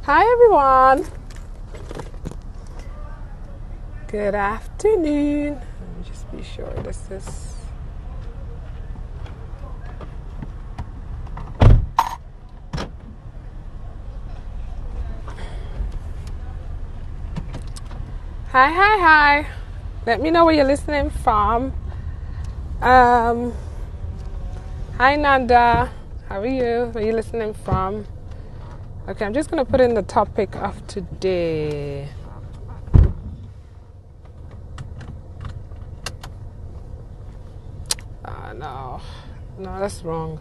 Hi everyone. Good afternoon. Let me just be sure this is. Hi. Let me know where you're listening from. Hi Nanda. How are you? Where are you listening from? Okay, I'm just going to put in the topic of today. No, that's wrong.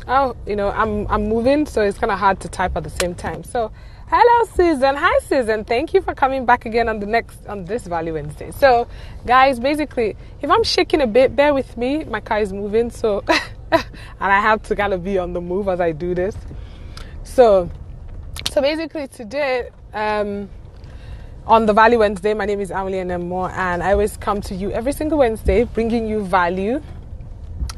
Oh, I'm moving, so it's kind of hard to type at the same time. So, hello, Susan. Hi, Susan. Thank you for coming back again on this Value Wednesday. So, guys, basically, if I'm shaking a bit, bear with me. My car is moving, so and I have to kind of be on the move as I do this. So basically, today, on the Value Wednesday, my name is Emily Nemo, and I always come to you every single Wednesday, bringing you value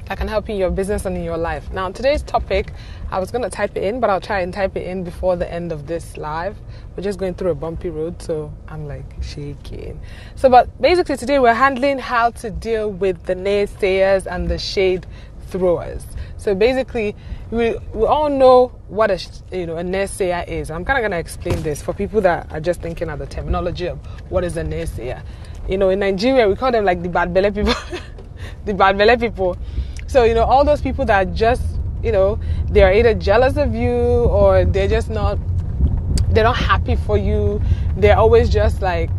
that can help in your business and in your life. Now, today's topic, I was going to type it in, but I'll try and type it in before the end of this live. We're just going through a bumpy road, so I'm like shaking. But basically today we're handling how to deal with the naysayers and the shade throwers. So basically, we all know what a naysayer is. I'm kind of going to explain this for people that are just thinking of the terminology of what is a naysayer. In Nigeria, we call them like the bad belly people. The bad belly people. So, all those people that are just, they're either jealous of you or they're not happy for you. They're always just like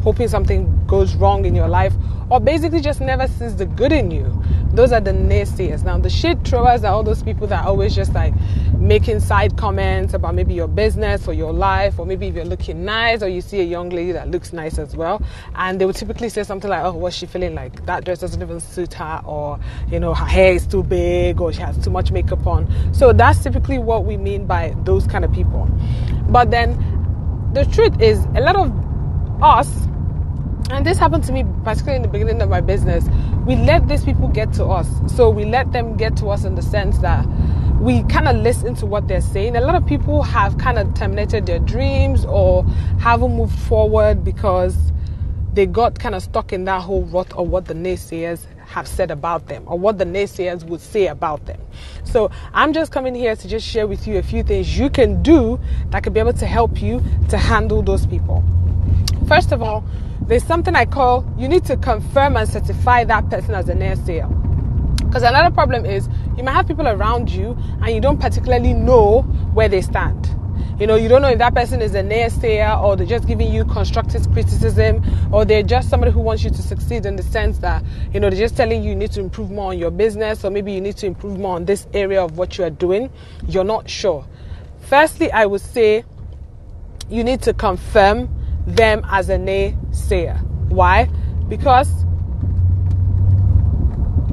hoping something goes wrong in your life, or basically just never sees the good in you. Those are the naysayers. Now, the shade throwers are all those people that are always just like making side comments about maybe your business or your life, or maybe if you're looking nice or you see a young lady that looks nice as well, and they would typically say something like, oh, what's she feeling like? That dress doesn't even suit her, or, her hair is too big, or she has too much makeup on. So that's typically what we mean by those kind of people. But then the truth is, a lot of us, and this happened to me particularly in the beginning of my business, we let these people get to us. So we let them get to us in the sense that we kind of listen to what they're saying. A lot of people have kind of terminated their dreams or haven't moved forward because they got kind of stuck in that whole rut of what the naysayers have said about them, or what the naysayers would say about them. So I'm just coming here to just share with you a few things you can do that could be able to help you to handle those people. First of all, there's something I call, you need to confirm and certify that person as a naysayer. Because another problem is, you might have people around you and you don't particularly know where they stand. You don't know if that person is a naysayer, or they're just giving you constructive criticism, or they're just somebody who wants you to succeed in the sense that, they're just telling you need to improve more on your business, or maybe you need to improve more on this area of what you are doing. You're not sure. Firstly, I would say you need to confirm them as a naysayer. Why? Because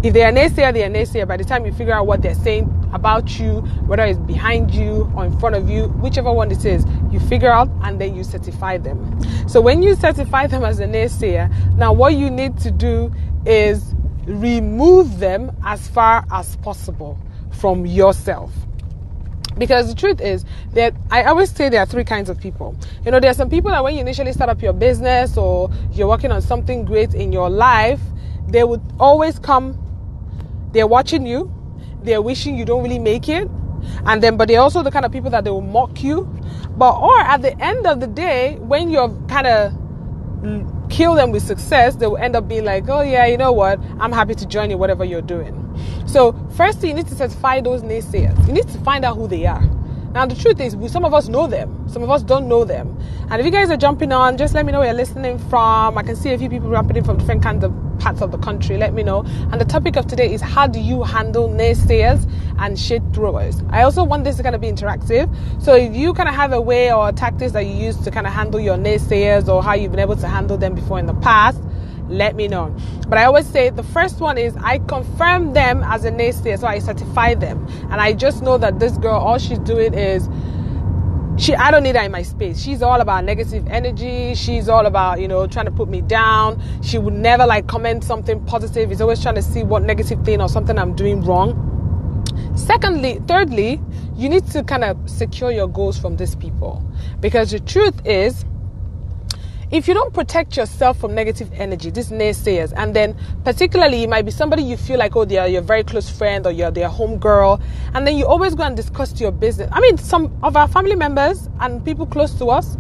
if they're a naysayer, they're a naysayer. By the time you figure out what they're saying about you, whether it's behind you or in front of you, whichever one it is, you figure out and then you certify them. So when you certify them as a naysayer, now what you need to do is remove them as far as possible from yourself. Because the truth is that I always say there are three kinds of people. There are some people that when you initially start up your business or you're working on something great in your life, they would always come, they're watching you, they're wishing you don't really make it, but they're also the kind of people that they will mock you. Or at the end of the day, when you're kind of kill them with success, they will end up being like, oh yeah, you know what, I'm happy to join you, whatever you're doing. So firstly, you need to certify those naysayers. You need to find out who they are. Now, the truth is, some of us know them. Some of us don't know them. And if you guys are jumping on, just let me know where you're listening from. I can see a few people jumping in from different kinds of parts of the country. Let me know. And the topic of today is, how do you handle naysayers and shade throwers? I also want this to kind of be interactive. So if you kind of have a way or tactics that you use to kind of handle your naysayers, or how you've been able to handle them before in the past, let me know. But I always say the first one is, I confirm them as a naysayer, so I certify them. And I just know that this girl, all she's doing is, I don't need her in my space. She's all about negative energy. She's all about, trying to put me down. She would never comment something positive. She's always trying to see what negative thing or something I'm doing wrong. Thirdly, you need to kind of secure your goals from these people, because the truth is, if you don't protect yourself from negative energy, these naysayers, and then particularly it might be somebody you feel like, oh, they're your very close friend or you're their home girl, and then you always go and discuss your business. I mean, some of our family members and people close to us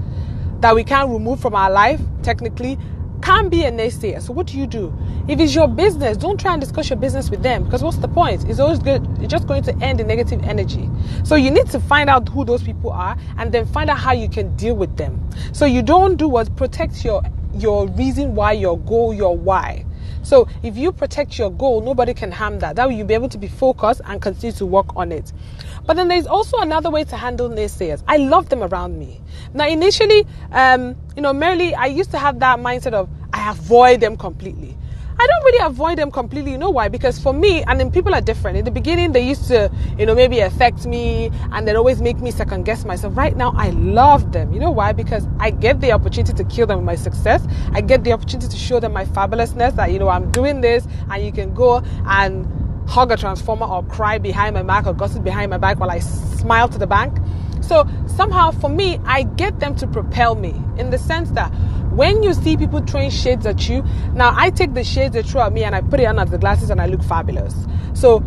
that we can't remove from our life, technically, can be a naysayer. So what do? If it's your business, don't try and discuss your business with them, because what's the point? It's always good. It's just going to end in negative energy. So you need to find out who those people are and then find out how you can deal with them. So you don't do what protects your reason why, your goal, your why. So if you protect your goal, nobody can harm that. That way you'll be able to be focused and continue to work on it. But then there's also another way to handle naysayers. I love them around me. Now, initially, merely I used to have that mindset of I avoid them completely. I don't really avoid them completely. You know why? Because for me, and then people are different. In the beginning, they used to, maybe affect me and then always make me second guess myself. Right now, I love them. You know why? Because I get the opportunity to kill them with my success. I get the opportunity to show them my fabulousness, that, I'm doing this, and you can go and hug a transformer or cry behind my back or gossip behind my back while I smile to the bank. So somehow for me, I get them to propel me, in the sense that when you see people throwing shades at you, now I take the shades they throw at me and I put it under the glasses and I look fabulous. So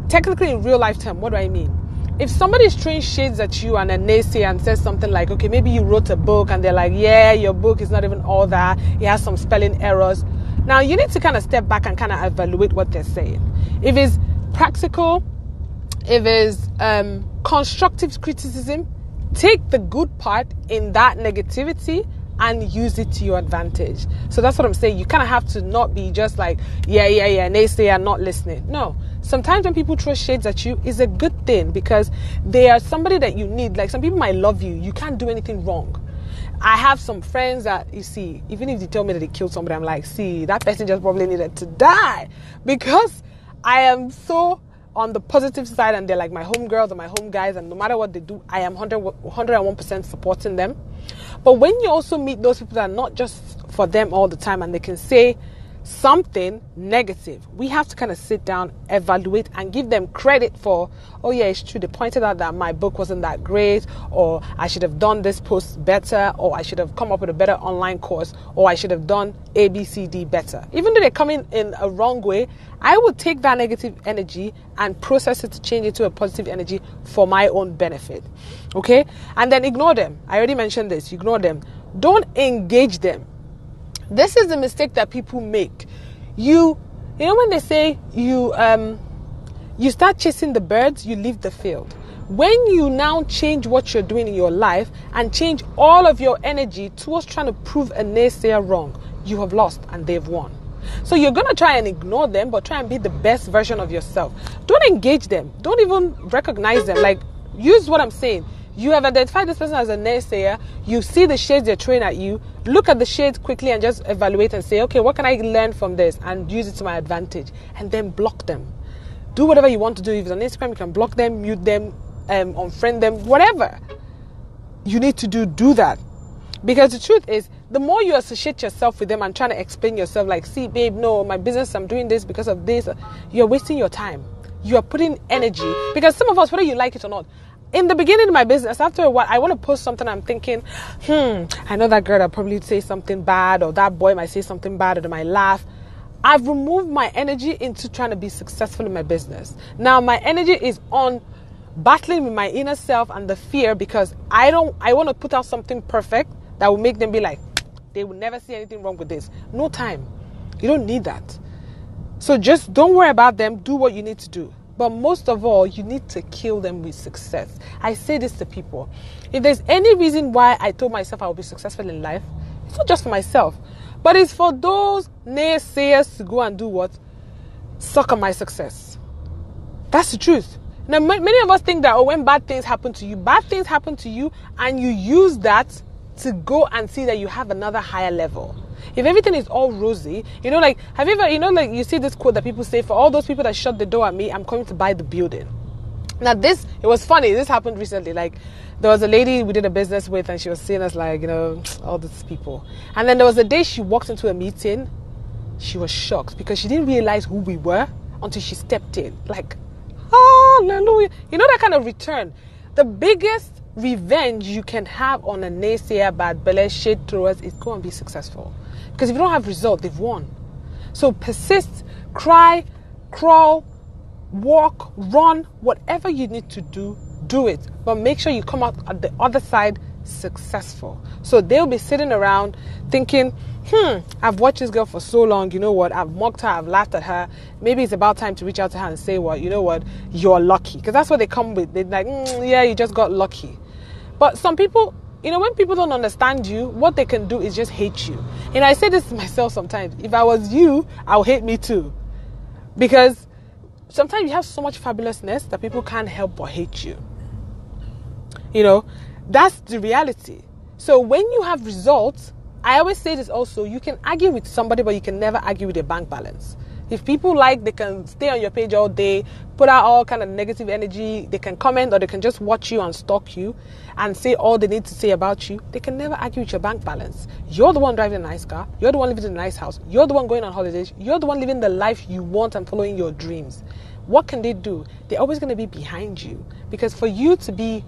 technically in real life term, what do I mean? If somebody is throwing shades at you and a naysayer and says something like, okay, maybe you wrote a book and they're like, yeah, your book is not even all that, it has some spelling errors. Now you need to kind of step back and kind of evaluate what they're saying. If it's practical, if it's constructive criticism, take the good part in that negativity and use it to your advantage. So that's what I'm saying. You kind of have to not be just like, yeah, naysayer, not listening. No. Sometimes when people throw shades at you, it's a good thing, because they are somebody that you need. Like, some people might love you. You can't do anything wrong. I have some friends that, you see, even if they tell me that they killed somebody, I'm like, see, that person just probably needed to die, because I am so on the positive side, and they're like my home girls and my home guys, and no matter what they do, I am 101% supporting them. But when you also meet those people that are not just for them all the time, and they can say something negative, we have to kind of sit down, evaluate, and give them credit for, oh yeah, it's true, they pointed out that my book wasn't that great, or I should have done this post better, or I should have come up with a better online course, or I should have done ABCD better. Even though they're coming in a wrong way, I would take that negative energy and process it to change it to a positive energy for my own benefit. Okay? And then ignore them. I already mentioned this. Ignore them. Don't engage them. This is the mistake that people make. You know when they say you start chasing the birds, you leave the field. When you now change what you're doing in your life and change all of your energy towards trying to prove a naysayer wrong, you have lost and they've won. So you're going to try and ignore them, but try and be the best version of yourself. Don't engage them. Don't even recognize them. Like, use what I'm saying. You have identified this person as a naysayer. You see the shades they're throwing at you. Look at the shades quickly and just evaluate and say, okay, what can I learn from this, and use it to my advantage, and then block them. Do whatever you want to do. If it's on Instagram, you can block them, mute them, unfriend them, whatever you need to do that. Because the truth is, the more you associate yourself with them and trying to explain yourself, like, see, babe, no, my business, I'm doing this because of this, you're wasting your time. You are putting energy. Because some of us, whether you like it or not, in the beginning of my business, after a while, I want to post something, I'm thinking, I know that girl will probably say something bad, or that boy might say something bad, or they might laugh. I've removed my energy into trying to be successful in my business. Now my energy is on battling with my inner self and the fear, because I want to put out something perfect that will make them be like, they will never see anything wrong with this. No time. You don't need that. So just don't worry about them. Do what you need to do. But most of all, you need to kill them with success. I say this to people. If there's any reason why I told myself I will be successful in life, it's not just for myself, but it's for those naysayers to go and do what? Suck on my success. That's the truth. Now, many of us think that, when bad things happen to you, and you use that to go and see that you have another higher level. If everything is all rosy, like, have you ever, like, you see this quote that people say, for all those people that shut the door at me, I'm coming to buy the building. Now it was funny, this happened recently. Like, there was a lady we did a business with, and she was seeing us like, all these people. And then there was a day she walked into a meeting, she was shocked because she didn't realize who we were until she stepped in. Like, hallelujah. You know that kind of return. The biggest revenge you can have on a naysayer, bad belly, shade throwers is go and be successful. Because if you don't have result, they've won. So persist, cry, crawl, walk, run, whatever you need to do, do it. But make sure you come out at the other side successful. So they'll be sitting around thinking, I've watched this girl for so long, you know what, I've mocked her, I've laughed at her, maybe it's about time to reach out to her and say, well, you know what, you're lucky. Because that's what they come with. They're like, yeah, you just got lucky. But some people, you know, when people don't understand you, what they can do is just hate you. And I say this to myself sometimes. If I was you, I'll hate me too. Because sometimes you have so much fabulousness that people can't help but hate you. You know, that's the reality. So when you have results, I always say this also, you can argue with somebody, but you can never argue with their bank balance. If people like, they can stay on your page all day, put out all kind of negative energy, they can comment or they can just watch you and stalk you and say all they need to say about you. They can never argue with your bank balance. You're the one driving a nice car. You're the one living in a nice house. You're the one going on holidays. You're the one living the life you want and following your dreams. What can they do? They're always going to be behind you. Because for you to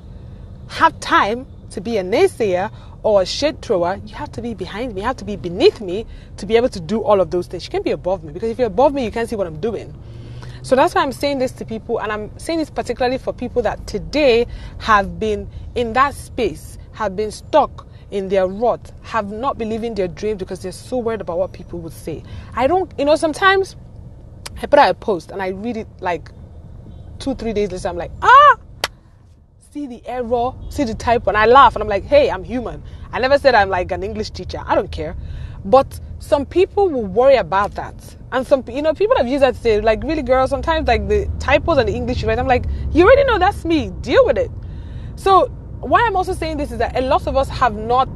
have time to be a naysayer or a shade thrower, you have to be behind me, you have to be beneath me to be able to do all of those things. You can't be above me, because if you're above me, you can't see what I'm doing. So that's why I'm saying this to people, and I'm saying this particularly for people that today have been in that space, have been stuck in their rut, have not been living their dreams because they're so worried about what people would say. Sometimes I put out a post and I read it like 2-3 days later, I'm like, see the error, see the typo, and I laugh and I'm like, hey, I'm human. I never said I'm like an English teacher. I don't care. But some people will worry about that. And some, people have used that to say, like, really, girl, sometimes like the typos and the English you write, I'm like, you already know that's me. Deal with it. So why I'm also saying this is that a lot of us have not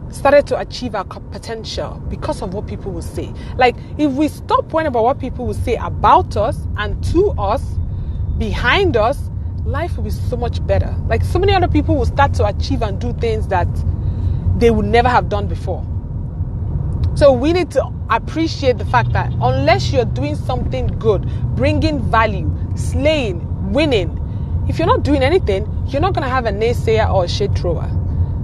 started to achieve our potential because of what people will say. Like, if we stop worrying about what people will say about us and to us, behind us, life will be so much better. Like, so many other people will start to achieve and do things that they would never have done before. So we need to appreciate the fact that unless you're doing something good, bringing value, slaying, winning, if you're not doing anything, you're not going to have a naysayer or a shade thrower.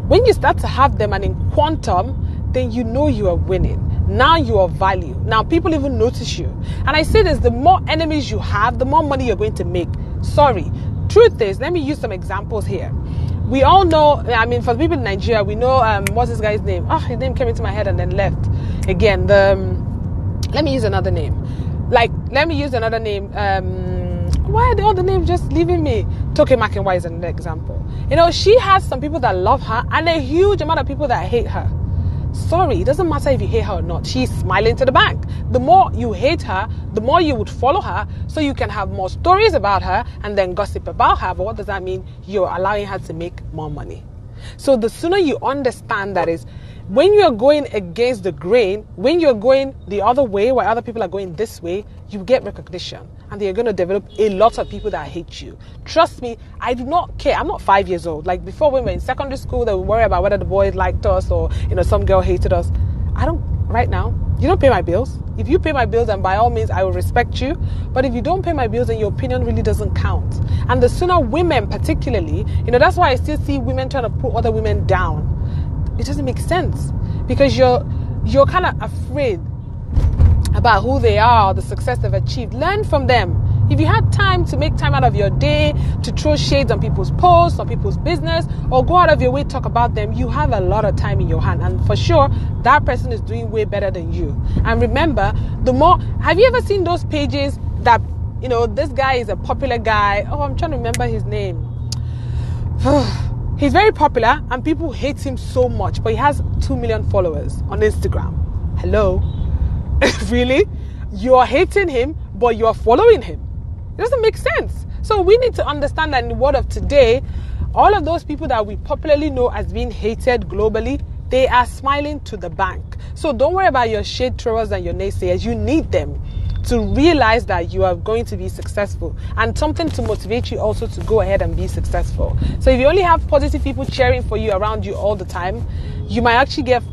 When you start to have them and in quantum, then you know you are winning. Now you are value. Now people even notice you. And I say this, the more enemies you have, the more money you're going to make. Sorry. Truth is, let me use some examples here. We all know, for the people in Nigeria, we know, what's this guy's name? His name came into my head and then left. Again, let me use another name. Why are all the names just leaving me? Toke Makinwa is an example. She has some people that love her and a huge amount of people that hate her. Sorry, it doesn't matter if you hate her or not. She's smiling to the bank. The more you hate her, the more you would follow her so you can have more stories about her and then gossip about her. But what does that mean? You're allowing her to make more money. So the sooner you understand that is, when you're going against the grain, when you're going the other way while other people are going this way, you get recognition. And you're going to develop a lot of people that hate you. Trust me, I do not care. I'm not 5 years old. Like before, when we were in secondary school, they would worry about whether the boys liked us or, some girl hated us. Right now, you don't pay my bills. If you pay my bills, then by all means, I will respect you. But if you don't pay my bills, then your opinion really doesn't count. And the sooner women particularly, that's why I still see women trying to put other women down. It doesn't make sense because you're kind of afraid about who they are, the success they've achieved. Learn from them. If you had time to make time out of your day to throw shades on people's posts, on people's business, or go out of your way to talk about them, you have a lot of time in your hand. And for sure, that person is doing way better than you. And remember, have you ever seen those pages that, this guy is a popular guy. Oh, I'm trying to remember his name. He's very popular and people hate him so much, but he has 2 million followers on Instagram. Hello? Really? You're hating him, but you're following him. It doesn't make sense. So we need to understand that in the world of today, all of those people that we popularly know as being hated globally, they are smiling to the bank. So don't worry about your shade throwers and your naysayers. You need them to realize that you are going to be successful and something to motivate you also to go ahead and be successful. So if you only have positive people cheering for you around you all the time, you might actually get,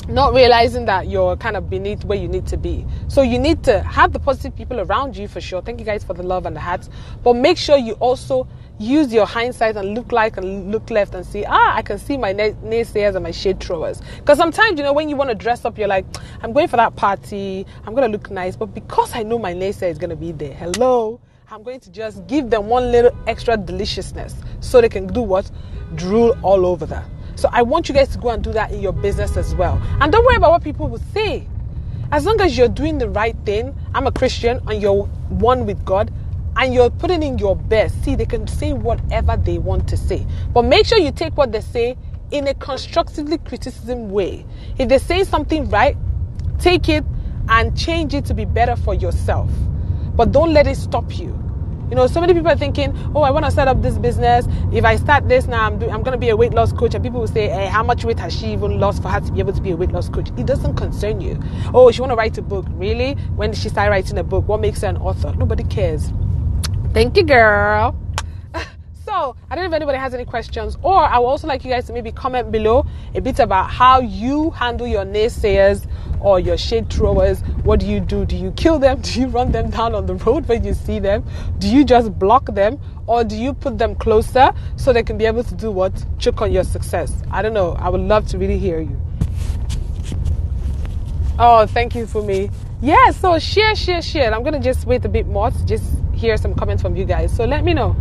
not realizing that you're kind of beneath where you need to be. So you need to have the positive people around you for sure. Thank you guys for the love and the hearts. But make sure you also use your hindsight and look like and look left and see, I can see my naysayers and my shade throwers. Because sometimes, when you want to dress up, you're like, I'm going for that party, I'm going to look nice. But because I know my naysayer is going to be there, hello, I'm going to just give them one little extra deliciousness so they can do what? Drool all over that. So I want you guys to go and do that in your business as well. And don't worry about what people will say. As long as you're doing the right thing, I'm a Christian and you're one with God and you're putting in your best. See, they can say whatever they want to say. But make sure you take what they say in a constructively criticism way. If they say something right, take it and change it to be better for yourself. But don't let it stop you. So many people are thinking, I want to set up this business. If I start this now, I'm going to be a weight loss coach. And people will say, hey, how much weight has she even lost for her to be able to be a weight loss coach? It doesn't concern you. Oh, she want to write a book. Really? When did she start writing a book? What makes her an author? Nobody cares. Thank you, girl. So, I don't know if anybody has any questions. Or I would also like you guys to maybe comment below a bit about how you handle your naysayers or your shade throwers. What do? Do you kill them? Do you run them down on the road when you see them? Do you just block them? Or do you put them closer so they can be able to do what? Choke on your success. I don't know. I would love to really hear you. Oh, thank you for me. Yeah, so share. I'm going to just wait a bit more to just hear some comments from you guys. So let me know.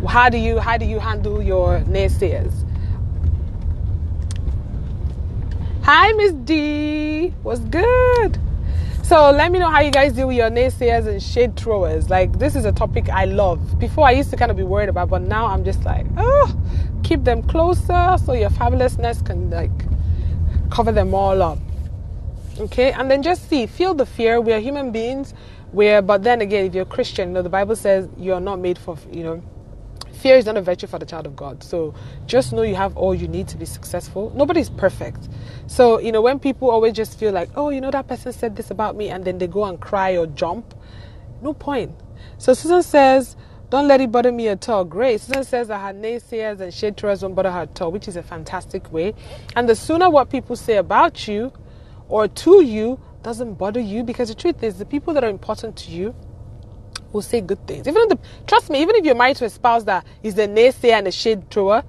How do you handle your naysayers? Hi, Miss D. What's good? So let me know how you guys deal with your naysayers and shade throwers. Like, this is a topic I love. Before I used to kind of be worried about, but now I'm just like, keep them closer so your fabulousness can cover them all up. Okay, and then just feel the fear. We are human beings. But then again, if you're a Christian, the Bible says you're not made for, fear is not a virtue for the child of God. So just know you have all you need to be successful. Nobody's perfect. So, when people always just feel like, that person said this about me, and then they go and cry or jump, no point. So Susan says, don't let it bother me at all. Great. Susan says that her naysayers and shade throwers don't bother her at all, which is a fantastic way. And the sooner what people say about you or to you doesn't bother you, because the truth is the people that are important to you will say good things. Trust me, even if you're married to a spouse that is the naysayer and a shade thrower,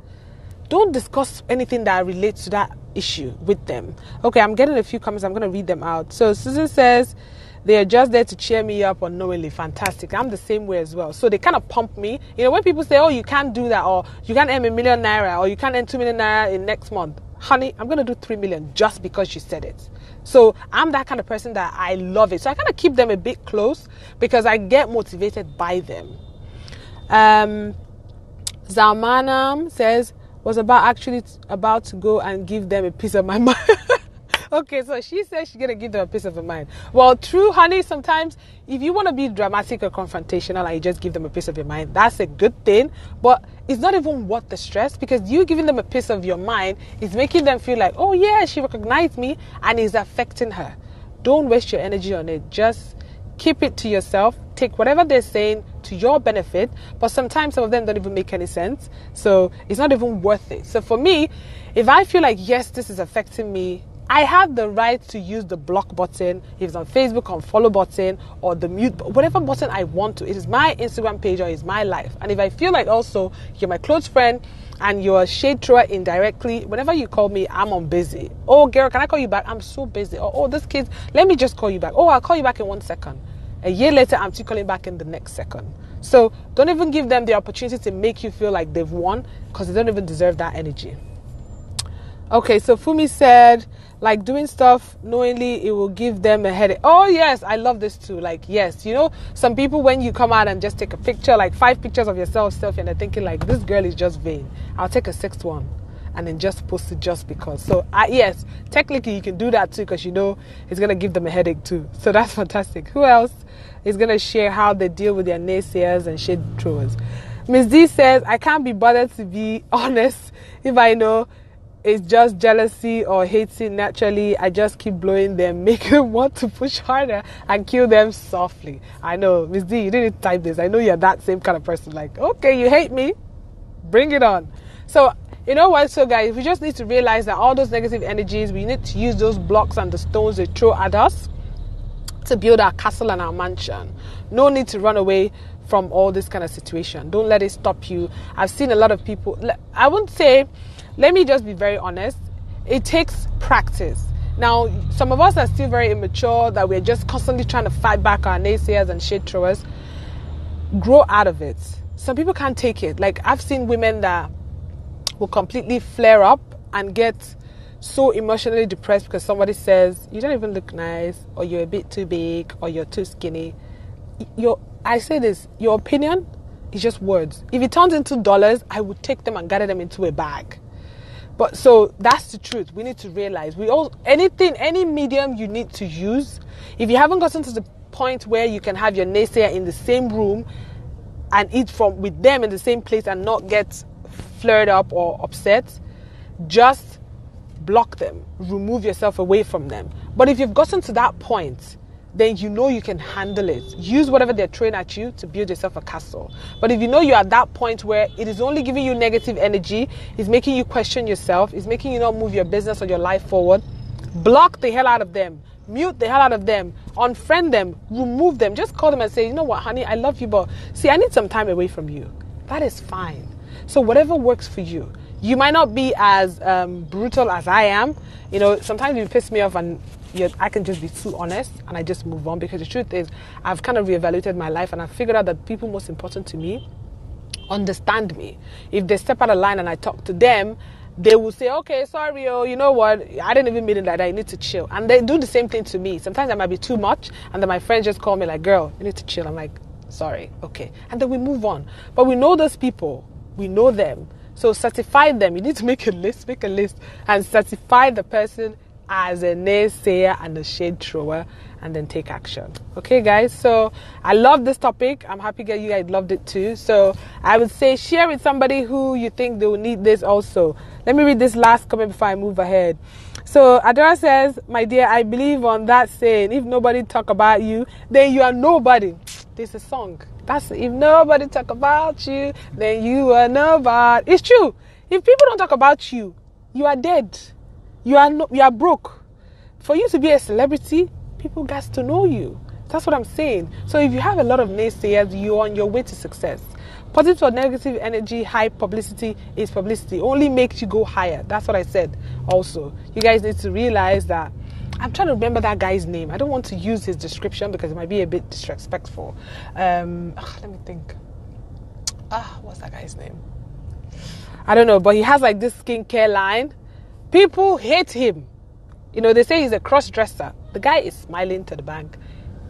don't discuss anything that relates to that issue with them. Okay, I'm getting a few comments. I'm going to read them out. So Susan says, they are just there to cheer me up unknowingly. Fantastic. I'm the same way as well. So they kind of pump me. When people say, you can't do that, or you can't earn ₦1 million, or you can't earn ₦2 million in next month. Honey, I'm going to do 3 million just because you said it. So I'm that kind of person that I love it. So I kind of keep them a bit close because I get motivated by them. Zalmanam says, was actually about to go and give them a piece of my mind. Okay, so she says she's going to give them a piece of her mind. Well, true, honey, sometimes if you want to be dramatic or confrontational and you just give them a piece of your mind, that's a good thing. But it's not even worth the stress, because you giving them a piece of your mind is making them feel like, oh yeah, she recognized me, and it's affecting her. Don't waste your energy on it. Just keep it to yourself. Take whatever they're saying to your benefit, but sometimes some of them don't even make any sense. So it's not even worth it. So for me, if I feel like, yes, this is affecting me, I have the right to use the block button, if it's on Facebook, on follow button, or the mute, whatever button I want to. It is my Instagram page or it's my life. And if I feel like also you're my close friend and you're a shade thrower indirectly, whenever you call me, I'm on busy. Oh, girl, can I call you back? I'm so busy. Or, oh, this kid, let me just call you back. Oh, I'll call you back in 1 second. A year later, I'm still calling back in the next second. So don't even give them the opportunity to make you feel like they've won, because they don't even deserve that energy. Okay, so Fumi said, like doing stuff knowingly, it will give them a headache. Oh yes, I love this too. Like, yes, some people, when you come out and just take a picture, like 5 pictures of yourself, selfie, and they're thinking like, this girl is just vain. I'll take a 6th one and then just post it just because. So yes, technically you can do that too, because it's going to give them a headache too. So that's fantastic. Who else is going to share how they deal with their naysayers and shade throwers? Miss D says, I can't be bothered to be honest if I know it's just jealousy or hating naturally. I just keep blowing them, make them want to push harder and kill them softly. I know, Miss D, you didn't type this. I know you're that same kind of person. Like, okay, you hate me, bring it on. So You know what? So guys, we just need to realize that all those negative energies, we need to use those blocks and the stones they throw at us to build our castle and our mansion. No need to run away from all this kind of situation. Don't let it stop you. I've seen a lot of people, I wouldn't say, let me just be very honest, it takes practice. Now, some of us are still very immature, that we're just constantly trying to fight back our naysayers and shade throwers. Grow out of it. Some people can't take it. Like, I've seen women that will completely flare up and get so emotionally depressed because somebody says, you don't even look nice, or you're a bit too big, or you're too skinny. I say this, your opinion is just words. If it turns into dollars, I would take them and gather them into a bag. But so that's the truth. We need to realize any medium you need to use, if you haven't gotten to the point where you can have your naysayer in the same room and eat with them in the same place and not get flared up or upset, just block them, remove yourself away from them. But if you've gotten to that point, then you know you can handle it. Use whatever they're throwing at you to build yourself a castle. But if you know you're at that point where it is only giving you negative energy, it's making you question yourself, it's making you not move your business or your life forward, block the hell out of them. Mute the hell out of them. Unfriend them. Remove them. Just call them and say, you know what, honey, I love you, but see, I need some time away from you. That is fine. So whatever works for you. You might not be as brutal as I am. You know, sometimes you piss me off and I can just be too honest and I just move on, because the truth is I've kind of reevaluated my life and I've figured out that people most important to me understand me. If they step out of line and I talk to them, they will say, okay, sorry, you know what, I didn't even mean it like that, you need to chill. And they do the same thing to me. Sometimes I might be too much, and then my friends just call me like, girl, you need to chill. I'm like, sorry, okay. And then we move on. But we know those people. We know them. So certify them. You need to make a list, and certify the person as a naysayer and a shade thrower, and then take action. Okay, guys? So I love this topic. I'm happy that you guys loved it too. So I would say share with somebody who you think they will need this also. Let me read this last comment before I move ahead. So Adora says, my dear, I believe on that saying, if nobody talk about you, then you are nobody. There's a song. That's if nobody talk about you, then you are nobody. It's true. If people don't talk about you, you are dead. You are broke. For you to be a celebrity, people got to know you. That's what I'm saying. So if you have a lot of naysayers, you're on your way to success. Positive or negative energy, high publicity is publicity. Only makes you go higher. That's what I said also. You guys need to realize that. I'm trying to remember that guy's name. I don't want to use his description because it might be a bit disrespectful. Let me think. What's that guy's name? I don't know, but he has like this skincare line. People hate him. You know, they say he's a cross-dresser. The guy is smiling to the bank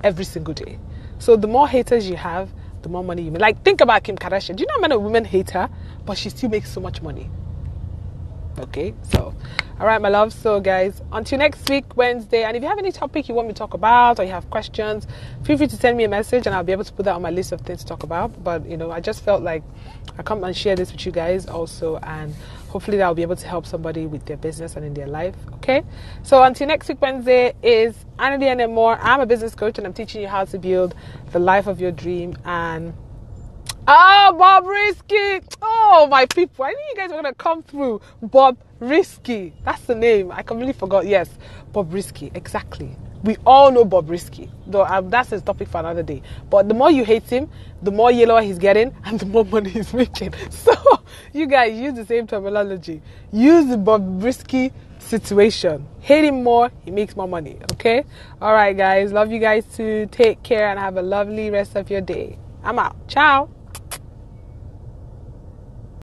every single day. So the more haters you have, the more money you make. Like, think about Kim Kardashian. Do you know how many women hate her, but she still makes so much money? Okay, so, all right, my love. So, guys, until next week, Wednesday. And if you have any topic you want me to talk about or you have questions, feel free to send me a message and I'll be able to put that on my list of things to talk about. But, you know, I just felt like I come and share this with you guys also, and hopefully that will be able to help somebody with their business and in their life. Okay, so until next week, Wednesday, is Anna and more. I'm a business coach and I'm teaching you how to build the life of your dream. And Bob Risky. Oh, my people. I knew you guys were going to come through. Bob Risky. That's the name. I completely forgot. Yes, Bob Risky. Exactly. We all know Bob Risky. Though that's his topic for another day. But the more you hate him, the more yellow he's getting and the more money he's making. So, you guys use the same terminology. Use the Bob Risky situation. Hate him more, he makes more money. Okay? All right, guys. Love you guys too. Take care and have a lovely rest of your day. I'm out. Ciao.